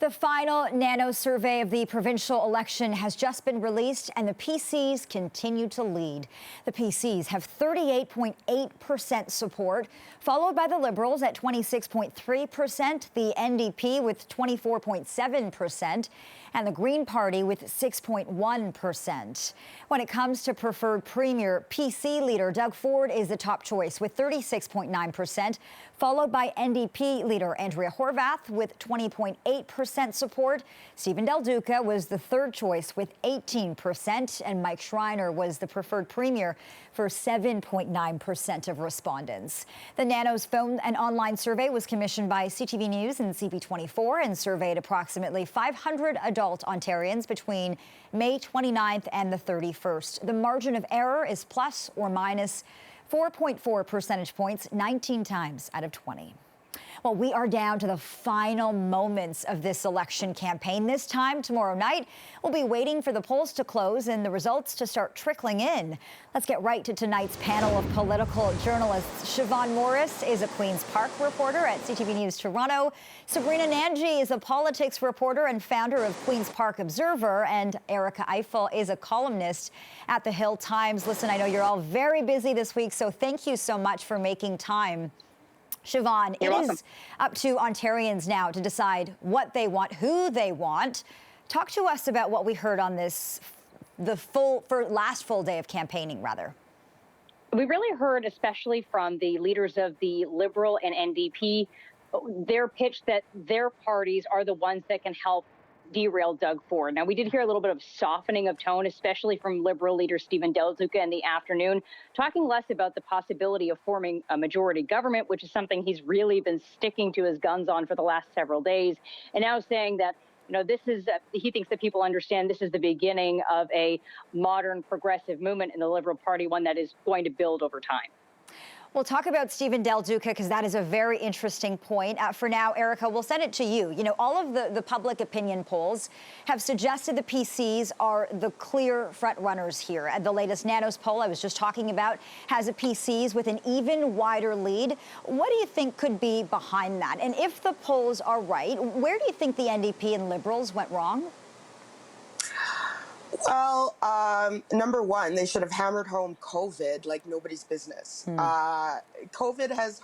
The final nano survey of the provincial election has just been released, and the PCs continue to lead. The PCs have 38.8% support, followed by the Liberals at 26.3%, the NDP with 24.7%, and the Green Party with 6.1%. When it comes to preferred premier, PC leader Doug Ford is the top choice with 36.9%, followed by NDP leader Andrea Horvath with 20.8% support. Stephen Del Duca was the third choice with 18%, and Mike Schreiner was the preferred premier for 7.9% of respondents. The Nano's phone and online survey was commissioned by CTV News and CP24 and surveyed approximately 500 adult Ontarians between May 29th and the 31st. The margin of error is plus or minus 4.4 percentage points, 19 times out of 20. Well, we are down to the final moments of this election campaign. This time tomorrow night, we'll be waiting for the polls to close and the results to start trickling in. Let's get right to tonight's panel of political journalists. Siobhan Morris is a Queen's Park reporter at CTV News Toronto. Sabrina Nanji is a politics reporter and founder of Queen's Park Observer. And Erica Ifill is a columnist at the Hill Times. Listen, I know you're all very busy this week, so thank you so much for making time. Siobhan, it is up to Ontarians now to decide what they want, who they want. Talk to us about what we heard on this, last full day of campaigning, rather. We really heard, especially from the leaders of the Liberal and NDP, their pitch that their parties are the ones that can help derail Doug Ford. Now, we did hear a little bit of softening of tone, especially from Liberal leader Stephen Del Duca in the afternoon, talking less about the possibility of forming a majority government, which is something he's really been sticking to his guns on for the last several days, and now saying that, you know, this is, he thinks that people understand this is the beginning of a modern progressive movement in the Liberal Party, one that is going to build over time. We'll talk about Stephen Del Duca because that is a very interesting point. For now, Erica, we'll send it to you. You know, all of the public opinion polls have suggested the PCs are the clear front runners here. And the latest Nanos poll I was just talking about has the PCs with an even wider lead. What do you think could be behind that? And if the polls are right, where do you think the NDP and Liberals went wrong? Well, number one, they should have hammered home COVID like nobody's business. COVID has,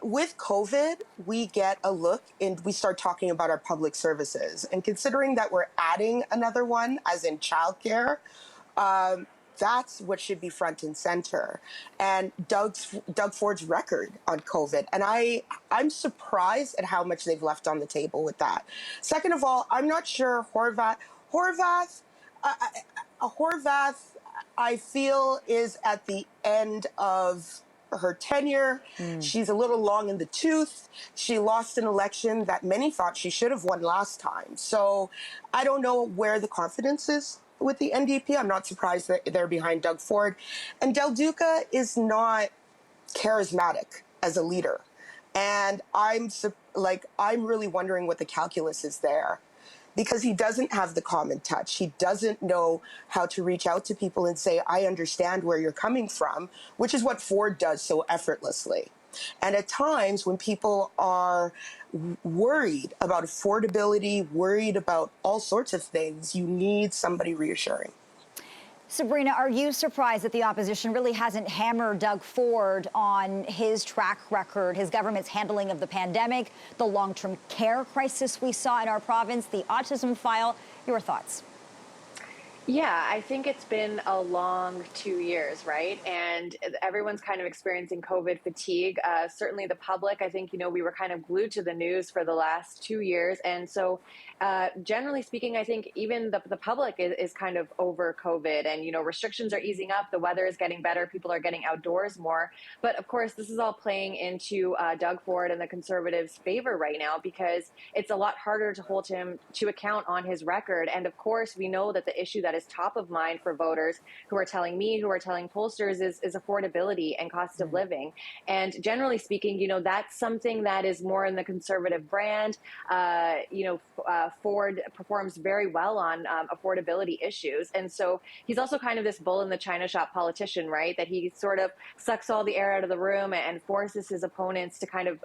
with COVID, we get a look and we start talking about our public services. And considering that we're adding another one, as in childcare, that's what should be front and center. And Doug Ford's record on COVID. And I'm surprised at how much they've left on the table with that. Second of all, I'm not sure Horvath, I feel, is at the end of her tenure. She's a little long in the tooth. She lost an election that many thought she should have won last time. So I don't know where the confidence is with the NDP. I'm not surprised that they're behind Doug Ford. And Del Duca is not charismatic as a leader. And I'm really wondering what the calculus is there. Because he doesn't have the common touch. He doesn't know how to reach out to people and say, I understand where you're coming from, which is what Ford does so effortlessly. And at times when people are worried about affordability, worried about all sorts of things, you need somebody reassuring. Sabrina, are you surprised that the opposition really hasn't hammered Doug Ford on his track record, his government's handling of the pandemic, the long-term care crisis we saw in our province, the autism file? Your thoughts? Yeah, I think it's been a long 2 years, right? And everyone's kind of experiencing COVID fatigue. Certainly the public, I think, we were kind of glued to the news for the last 2 years. And so generally speaking, I think even the public is kind of over COVID and, restrictions are easing up. The weather is getting better. People are getting outdoors more. But of course, this is all playing into Doug Ford and the Conservatives' favor right now because it's a lot harder to hold him to account on his record. And of course, we know that the issue that is is top of mind for voters who are telling me, who are telling pollsters, is affordability and cost of living. And generally speaking, that's something that is more in the conservative brand. Ford performs very well on affordability issues. And so he's also kind of this bull in the China shop politician, right? That he sort of sucks all the air out of the room and forces his opponents to kind of,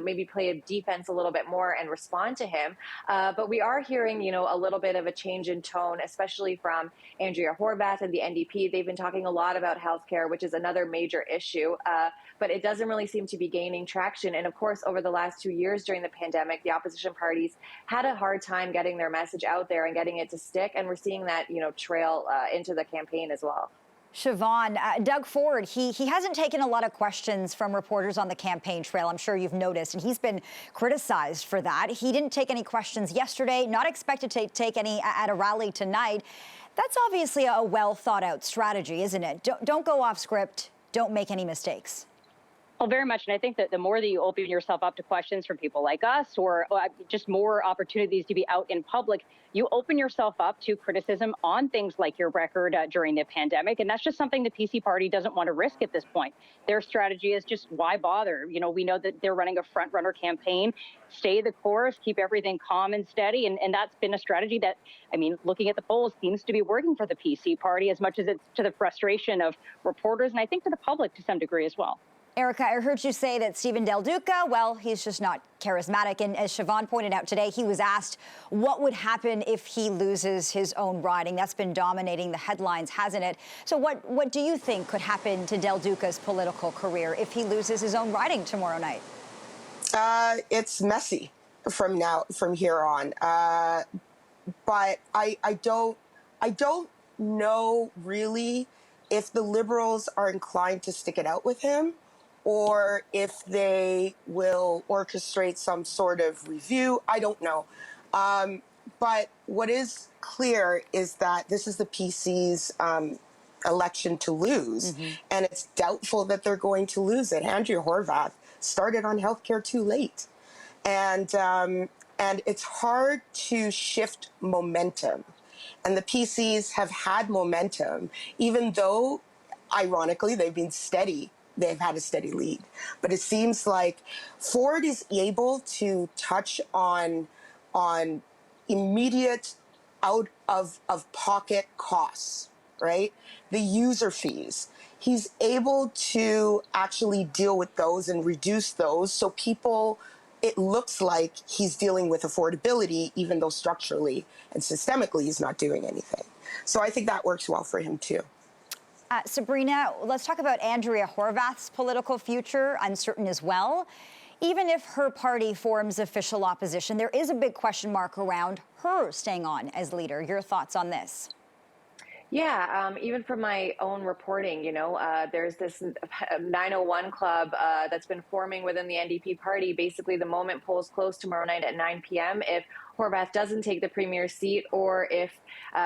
maybe play a defense a little bit more and respond to him. But we are hearing, a little bit of a change in tone, especially from Andrea Horvath and the NDP. They've been talking a lot about healthcare, which is another major issue, but it doesn't really seem to be gaining traction. And of course, over the last 2 years during the pandemic, the opposition parties had a hard time getting their message out there and getting it to stick. And we're seeing that, trail into the campaign as well. Siobhan, Doug Ford, he hasn't taken a lot of questions from reporters on the campaign trail. I'm sure you've noticed, and he's been criticized for that. He didn't take any questions yesterday, not expected to take any at a rally tonight. That's obviously a well thought out strategy, isn't it? Don't go off script. Don't make any mistakes. Well, very much. And I think that the more that you open yourself up to questions from people like us, or just more opportunities to be out in public, you open yourself up to criticism on things like your record during the pandemic. And that's just something the PC party doesn't want to risk at this point. Their strategy is just, why bother? We know that they're running a front runner campaign. Stay the course, keep everything calm and steady. And that's been a strategy that, looking at the polls, seems to be working for the PC party, as much as it's to the frustration of reporters and I think to the public to some degree as well. Erica, I heard you say that Stephen Del Duca, well, he's just not charismatic. And as Siobhan pointed out today, he was asked what would happen if he loses his own riding. That's been dominating the headlines, hasn't it? So what do you think could happen to Del Duca's political career if he loses his own riding tomorrow night? It's messy from here on. But I don't know really if the Liberals are inclined to stick it out with him, or if they will orchestrate some sort of review. I don't know. But what is clear is that this is the PC's election to lose, and it's doubtful that they're going to lose it. Andrea Horvath started on healthcare too late, and it's hard to shift momentum. And the PCs have had momentum, even though, ironically, they've been steady. They've had a steady lead. But it seems like Ford is able to touch on immediate out-of-pocket costs, right? The user fees. He's able to actually deal with those and reduce those, so people, it looks like he's dealing with affordability, even though structurally and systemically he's not doing anything. So I think that works well for him too. Sabrina, let's talk about Andrea Horvath's political future, uncertain as well. Even if her party forms official opposition, there is a big question mark around her staying on as leader. Your thoughts on this? Yeah, even from my own reporting, there's this 901 club that's been forming within the NDP party. Basically, the moment polls close tomorrow night at 9 p.m., if Horvath doesn't take the premier's seat, or if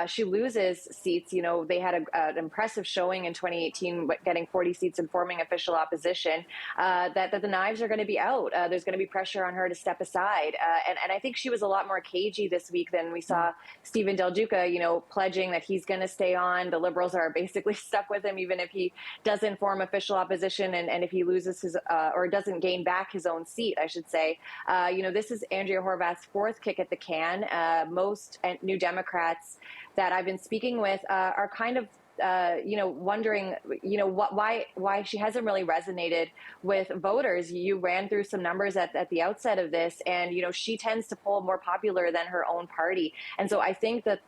she loses seats, they had an impressive showing in 2018, getting 40 seats and forming official opposition, that the knives are going to be out. There's going to be pressure on her to step aside. And I think she was a lot more cagey this week than we saw Stephen Del Duca, pledging that he's going to stay on. The Liberals are basically stuck with him, even if he doesn't form official opposition, and if he loses his, or doesn't gain back his own seat, I should say. This is Andrea Horvath's fourth kick at the can. Most New Democrats that I've been speaking with are kind of wondering, why she hasn't really resonated with voters. You ran through some numbers at the outset of this, and, she tends to poll more popular than her own party. And so I think that,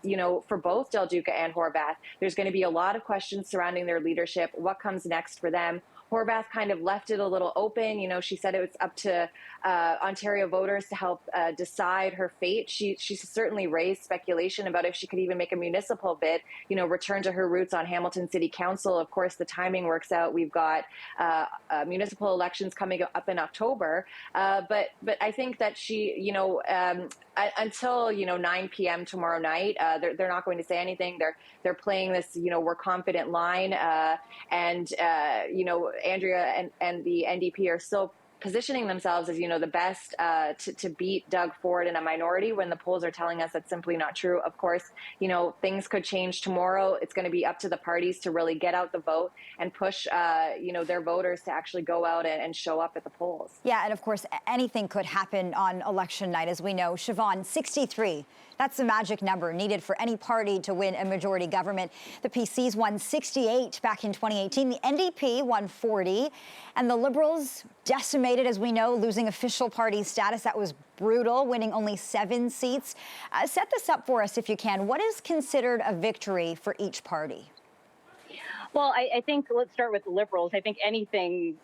for both Del Duca and Horvath, there's going to be a lot of questions surrounding their leadership. What comes next for them? Horvath kind of left it a little open. She said it was up to Ontario voters to help decide her fate. She certainly raised speculation about if she could even make a municipal bid, return to her roots on Hamilton City Council. Of course, the timing works out. We've got municipal elections coming up in October. But I think that she, until 9 p.m. tomorrow night, they're not going to say anything. They're playing this, we're confident line, and Andrea and the NDP are still positioning themselves as, the best to beat Doug Ford in a minority when the polls are telling us that's simply not true. Of course, things could change tomorrow. It's going to be up to the parties to really get out the vote and push, their voters to actually go out and show up at the polls. Yeah, and of course, anything could happen on election night, as we know. Siobhan, 63. That's the magic number needed for any party to win a majority government. The PCs won 68 back in 2018. The NDP won 40. And the Liberals decimated, as we know, losing official party status. That was brutal, winning only 7 seats. Set this up for us if you can. What is considered a victory for each party? Well, I think let's start with the Liberals. I think anything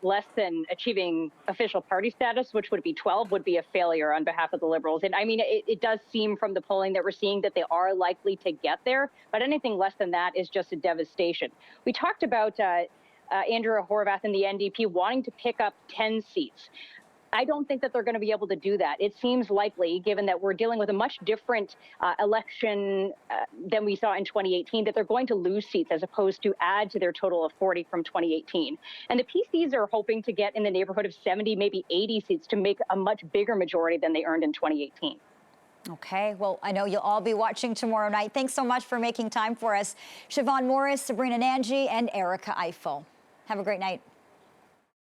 less than achieving official party status, which would be 12, would be a failure on behalf of the Liberals. And I mean, it does seem from the polling that we're seeing that they are likely to get there, but anything less than that is just a devastation. We talked about Andrea Horvath and the NDP wanting to pick up 10 seats. I don't think that they're going to be able to do that. It seems likely, given that we're dealing with a much different election than we saw in 2018, that they're going to lose seats as opposed to add to their total of 40 from 2018. And the PCs are hoping to get in the neighborhood of 70, maybe 80 seats to make a much bigger majority than they earned in 2018. Okay, well, I know you'll all be watching tomorrow night. Thanks so much for making time for us. Siobhan Morris, Sabrina, Nanji, and Erica Ifill. Have a great night.